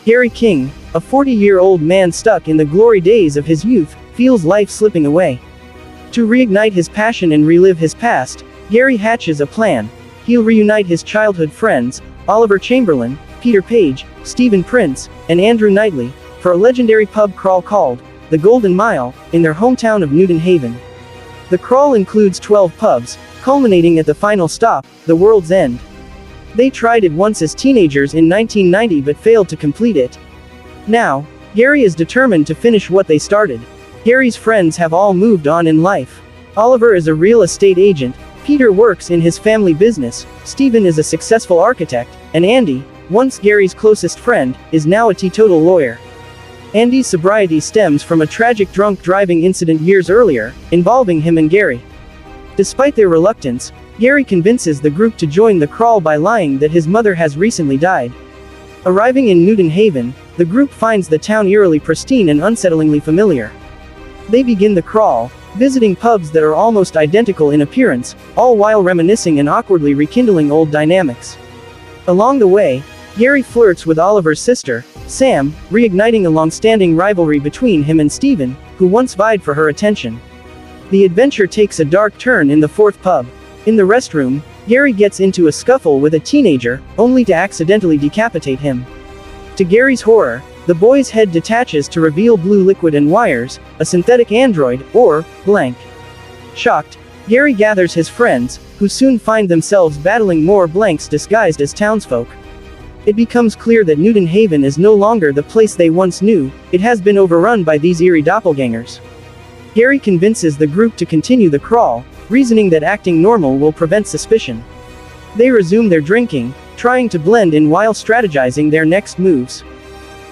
Gary King, a 40-year-old man stuck in the glory days of his youth, feels life slipping away. To reignite his passion and relive his past, Gary hatches a plan. He'll reunite his childhood friends, Oliver Chamberlain, Peter Page, Stephen Prince, and Andrew Knightley, for a legendary pub crawl called the Golden Mile, in their hometown of Newton Haven. The crawl includes 12 pubs, culminating at the final stop, the World's End. They tried it once as teenagers in 1990 but failed to complete it. Now, Gary is determined to finish what they started. Gary's friends have all moved on in life. Oliver is a real estate agent, Peter works in his family business, Stephen is a successful architect, and Andy, once Gary's closest friend, is now a teetotal lawyer. Andy's sobriety stems from a tragic drunk driving incident years earlier, involving him and Gary. Despite their reluctance, Gary convinces the group to join the crawl by lying that his mother has recently died. Arriving in Newton Haven, the group finds the town eerily pristine and unsettlingly familiar. They begin the crawl, visiting pubs that are almost identical in appearance, all while reminiscing and awkwardly rekindling old dynamics. Along the way, Gary flirts with Oliver's sister, Sam, reigniting a long-standing rivalry between him and Stephen, who once vied for her attention. The adventure takes a dark turn in the fourth pub. In the restroom, Gary gets into a scuffle with a teenager, only to accidentally decapitate him. To Gary's horror, the boy's head detaches to reveal blue liquid and wires, a synthetic android, or blank. Shocked, Gary gathers his friends, who soon find themselves battling more blanks disguised as townsfolk. It becomes clear that Newton Haven is no longer the place they once knew, it has been overrun by these eerie doppelgangers. Gary convinces the group to continue the crawl, reasoning that acting normal will prevent suspicion. They resume their drinking, trying to blend in while strategizing their next moves.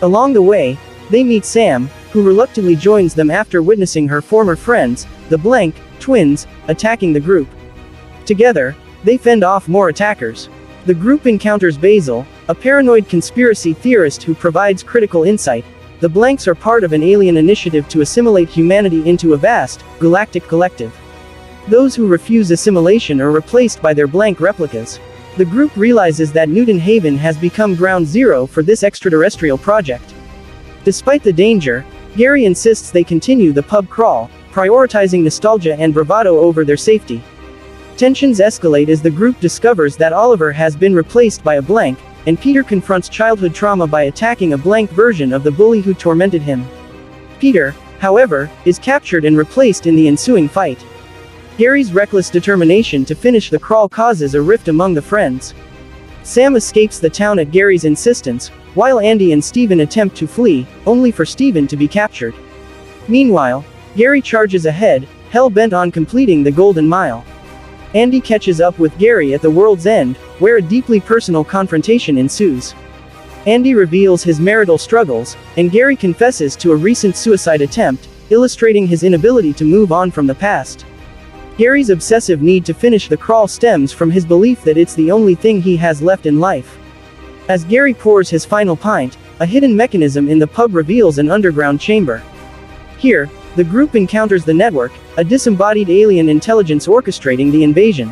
Along the way, they meet Sam, who reluctantly joins them after witnessing her former friends, the Blank twins, attacking the group. Together, they fend off more attackers. The group encounters Basil, a paranoid conspiracy theorist who provides critical insight. The Blanks are part of an alien initiative to assimilate humanity into a vast, galactic collective. Those who refuse assimilation are replaced by their Blank replicas. The group realizes that Newton Haven has become ground zero for this extraterrestrial project. Despite the danger, Gary insists they continue the pub crawl, prioritizing nostalgia and bravado over their safety. Tensions escalate as the group discovers that Oliver has been replaced by a Blank, and Peter confronts childhood trauma by attacking a Blank version of the bully who tormented him. Peter, however, is captured and replaced in the ensuing fight. Gary's reckless determination to finish the crawl causes a rift among the friends. Sam escapes the town at Gary's insistence, while Andy and Stephen attempt to flee, only for Stephen to be captured. Meanwhile, Gary charges ahead, hell-bent on completing the Golden Mile. Andy catches up with Gary at the World's End, where a deeply personal confrontation ensues. Andy reveals his marital struggles, and Gary confesses to a recent suicide attempt, illustrating his inability to move on from the past. Gary's obsessive need to finish the crawl stems from his belief that it's the only thing he has left in life. As Gary pours his final pint, a hidden mechanism in the pub reveals an underground chamber. Here, the group encounters the Network, a disembodied alien intelligence orchestrating the invasion.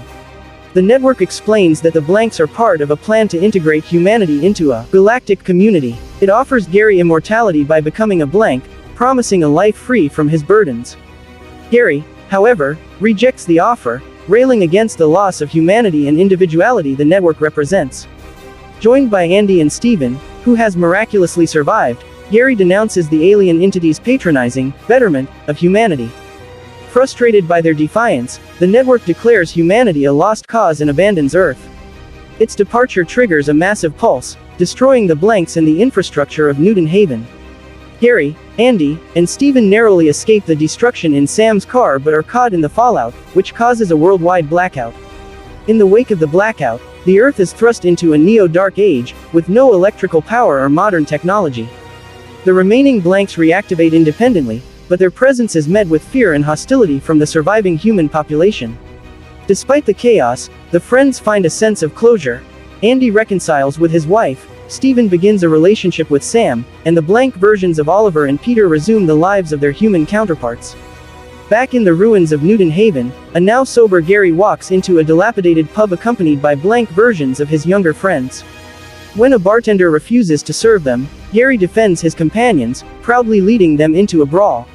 The Network explains that the Blanks are part of a plan to integrate humanity into a galactic community. It offers Gary immortality by becoming a Blank, promising a life free from his burdens. Gary, however, rejects the offer, railing against the loss of humanity and individuality the Network represents. Joined by Andy and Stephen, who has miraculously survived, Gary denounces the alien entity's patronizing betterment of humanity. Frustrated by their defiance, the Network declares humanity a lost cause and abandons Earth. Its departure triggers a massive pulse, destroying the Blanks and the infrastructure of Newton Haven. Gary, Andy, and Stephen narrowly escape the destruction in Sam's car but are caught in the fallout, which causes a worldwide blackout. In the wake of the blackout, the Earth is thrust into a neo-dark age, with no electrical power or modern technology. The remaining Blanks reactivate independently, but their presence is met with fear and hostility from the surviving human population. Despite the chaos, the friends find a sense of closure. Andy reconciles with his wife, Stephen begins a relationship with Sam, and the Blank versions of Oliver and Peter resume the lives of their human counterparts. Back in the ruins of Newton Haven, a now sober Gary walks into a dilapidated pub accompanied by Blank versions of his younger friends. When a bartender refuses to serve them, Gary defends his companions, proudly leading them into a brawl.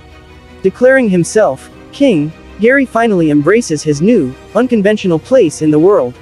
Declaring himself king, Gary finally embraces his new, unconventional place in the world.